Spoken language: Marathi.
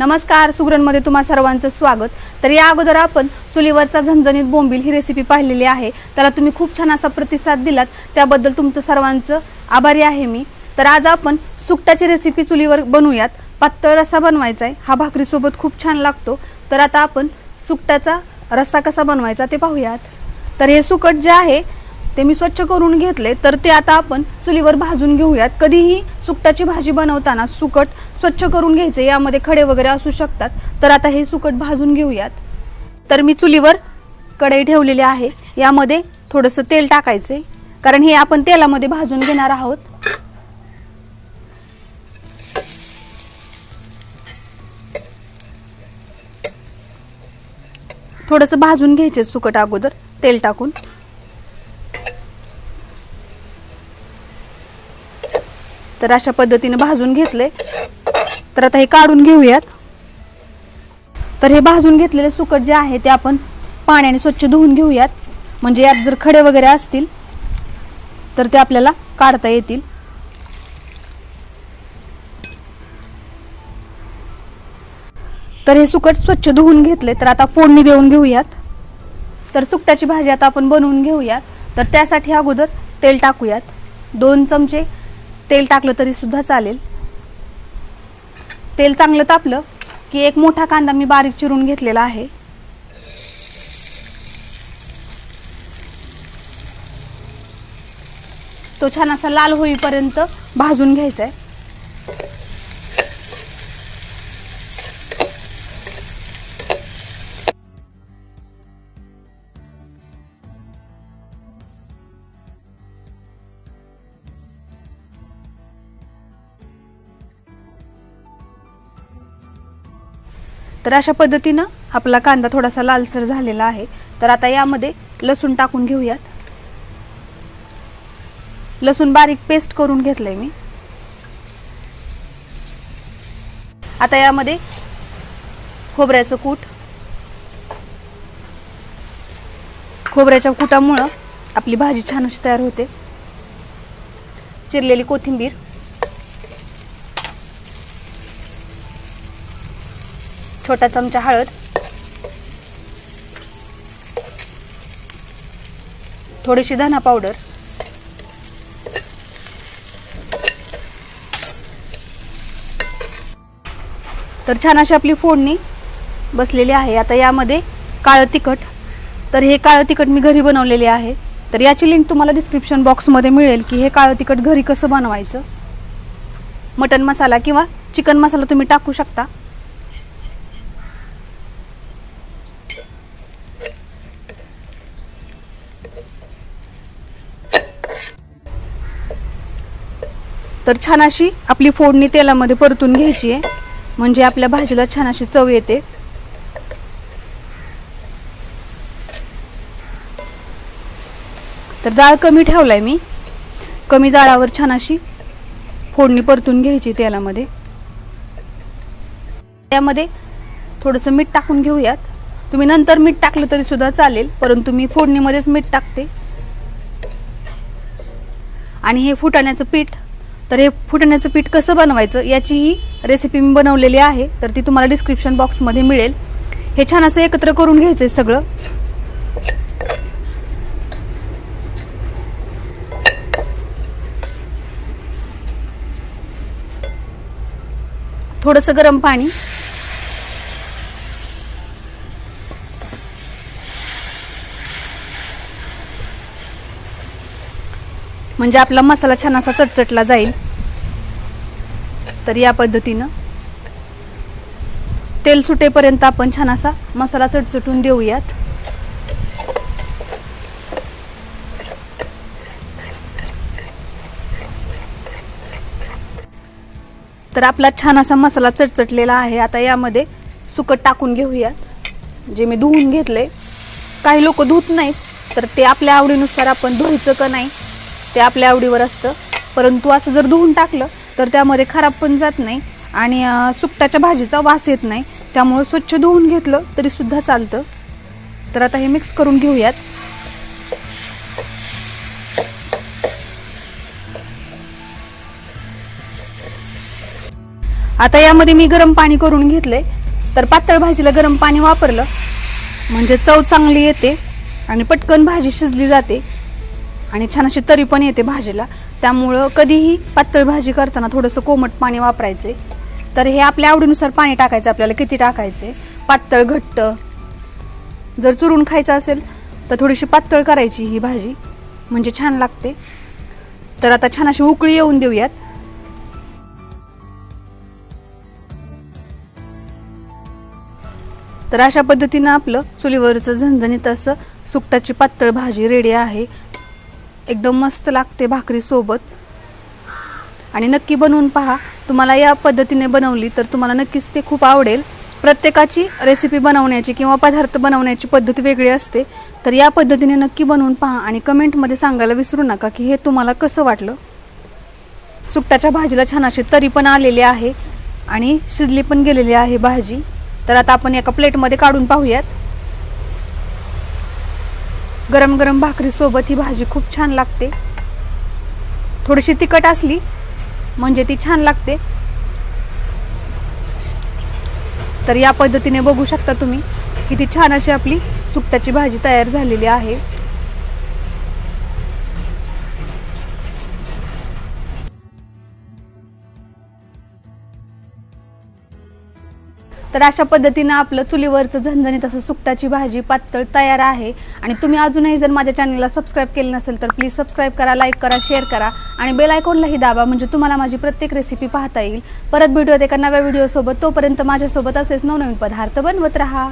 नमस्कार, सुग्रणमध्ये तुम्हा सर्वांचं स्वागत। तर या अगोदर आपण चुलीवरचा झणझणीत बोंबील ही रेसिपी पाहिलेली आहे। त्याला तुम्ही खूप छान असा प्रतिसाद दिलात, त्याबद्दल तुमचं सर्वांचं आभारी आहे मी। तर आज आपण सुकटाची रेसिपी चुलीवर बनवूयात। पातळ रस्सा बनवायचा आहे, हा भाकरी सोबत खूप छान लागतो। तर आता आपण सुकटाचा रस्सा कसा बनवायचा ते पाहूयात। तर हे सुकट जे आहे ते मी स्वच्छ करून घेतले, तर ते आता आपण चुलीवर भाजून घेऊयात। कधीही सुकटाची भाजी बनवताना सुकट स्वच्छ करून घ्यायचे, यामध्ये खडे वगैरे असू शकतात। तर आता हे सुकट भाजून घेऊयात। तर मी चुलीवर कढई ठेवलेली आहे, यामध्ये थोडंसं तेल टाकायचे, कारण हे आपण तेलामध्ये भाजून घेणार आहोत। थोडंसं भाजून घ्यायचे सुकट अगोदर तेल टाकून। तर अशा पद्धतीने भाजून घेतले, तर आता हे काढून घेऊयात। तर हे भाजून घेतलेले सुकट जे आहे ते आपण पाण्याने स्वच्छ धुवून घेऊयात, म्हणजे यात जर खडे वगैरे असतील तर ते आपल्याला काढता येतील। तर हे सुकट स्वच्छ धुवून घेतले, तर आता फोडणी देऊन घेऊयात। तर सुकटाची भाजी आता आपण बनवून घेऊयात। तर त्यासाठी अगोदर तेल टाकूयात, 2 चमचे तेल टाकलं तरी सुद्धा चालेल। तेल चांगलं तापलं की एक मोठा कांदा मी बारीक चिरून घेतलेला आहे, तो छान असा लाल होईपर्यंत भाजून घ्यायचा आहे। तर अशा पद्धतीने आपला कांदा थोडासा लालसर झालेला आहे। तर आता यामध्ये लसूण टाकून घेऊयात। लसूण बारीक पेस्ट करून घेतलंय मी। आता यामध्ये खोबऱ्याचं कूट, खोबऱ्याच्या कूटामुळे आपली भाजी छान अशी तयार होते। चिरलेली कोथिंबीर, छोटा चमचा हळद, थोडीशी धना पावडर, तर छान अशी आपली फोडणी बसलेली आहे। आता यामध्ये काळं तिखट, तर हे काळं तिखट मी घरी बनवलेले आहे। तर याची लिंक तुम्हाला डिस्क्रिप्शन बॉक्समध्ये मिळेल की हे काळं तिखट घरी कसं बनवायचं। मटन मसाला किंवा चिकन मसाला तुम्ही टाकू शकता। तर छान अशी आपली फोडणी तेलामध्ये परतून घ्यायची आहे, म्हणजे आपल्या भाजीला छान अशी चव येते। तर जाळ कमी ठेवलाय मी, कमी जाळावर छान अशी फोडणी परतून घ्यायची तेलामध्ये। त्यामध्ये थोडंसं मीठ टाकून घेऊयात। तुम्ही नंतर मीठ टाकलं तरी सुद्धा चालेल, परंतु मी फोडणीमध्येच मीठ टाकते। आणि हे फुटाण्याचं पीठ, तर हे फुटाण्याचं पीठ कसं बनवायचं याची ही रेसिपी मी बनवलेली आहे, तर ती तुम्हाला डिस्क्रिप्शन बॉक्समध्ये मिळेल। हे छान असं एकत्र करून घ्यायचंय सगळं। थोडंसं गरम पाणी, म्हणजे आपला मसाला छान असा चटचटला जाईल। तर या पद्धतीनं तेल सुटेपर्यंत आपण छान असा मसाला चटचटून देऊयात। तर आपला छान असा मसाला चटचटलेला आहे। आता यामध्ये सुकट टाकून घेऊयात, जे मी धुवून घेतले। काही लोक धुत नाहीत, तर ते आपल्या आवडीनुसार आपण धुवायचं का नाही ते आपल्या आवडीवर असतं, परंतु असं जर धुवून टाकलं तर त्यामध्ये खराब पण जात नाही आणि सुकटाच्या भाजीचा वास येत नाही, त्यामुळे स्वच्छ धुवून घेतलं तरी सुद्धा चालतं। तर आता हे मिक्स करून घेऊयात। आता यामध्ये मी गरम पाणी करून घेतले। तर पातळ भाजीला गरम पाणी वापरलं म्हणजे चव चांगली येते आणि पटकन भाजी शिजली जाते आणि छान अशी तरी पण येते भाजीला। त्यामुळं कधीही पातळ भाजी करताना थोडंसं कोमट पाणी वापरायचे। तर हे आपल्या आवडीनुसार पाणी टाकायचं, आपल्याला किती टाकायचे, पातळ घट्ट। जर चुरून खायचं असेल तर थोडीशी पातळ करायची ही भाजी, म्हणजे छान लागते। तर आता छान अशी उकळी येऊन देऊयात। तर अशा पद्धतीनं आपलं चुलीवरचं झणझणीत असं सुकटाची पातळ भाजी रेडी आहे। एकदम मस्त लागते भाकरी सोबत आणि नक्की बनवून पहा। तुम्हाला या पद्धतीने बनवली तर तुम्हाला नक्कीच ते खूप आवडेल। प्रत्येकाची रेसिपी बनवण्याची किंवा पदार्थ बनवण्याची पद्धत वेगळी असते। तर या पद्धतीने नक्की बनवून पहा आणि कमेंटमध्ये सांगायला विसरू नका की हे तुम्हाला कसं वाटलं। सुकटाच्या भाजीला छान अशी तरी पण आलेली आहे आणि शिजली पण गेलेली आहे भाजी। तर आता आपण एका प्लेटमध्ये काढून पाहूयात। गरम गरम भाकरी सोबत ही भाजी खूप छान लागते। थोडीशी तिखट असली म्हणजे ती छान लागते। तर या पद्धतीने बघू शकता तुम्ही किती छान अशी आपली सुकटाची भाजी तयार झालेली आहे। तर अशा पद्धतीने आपलं चुलीवरचं झणझणीत असं सुकटाची भाजी पातळ तयार आहे। आणि तुम्ही अजूनही जर माझ्या चॅनलला सबस्क्राईब केलं नसेल तर प्लीज सबस्क्राईब करा, लाईक करा, शेअर करा आणि बेल आयकॉनलाही दाबा, म्हणजे तुम्हाला माझी प्रत्येक रेसिपी पाहता येईल। परत भेटूयात एका नव्या व्हिडिओ सोबत। तोपर्यंत माझ्यासोबत असेच नवनवीन पदार्थ बनवत राहा।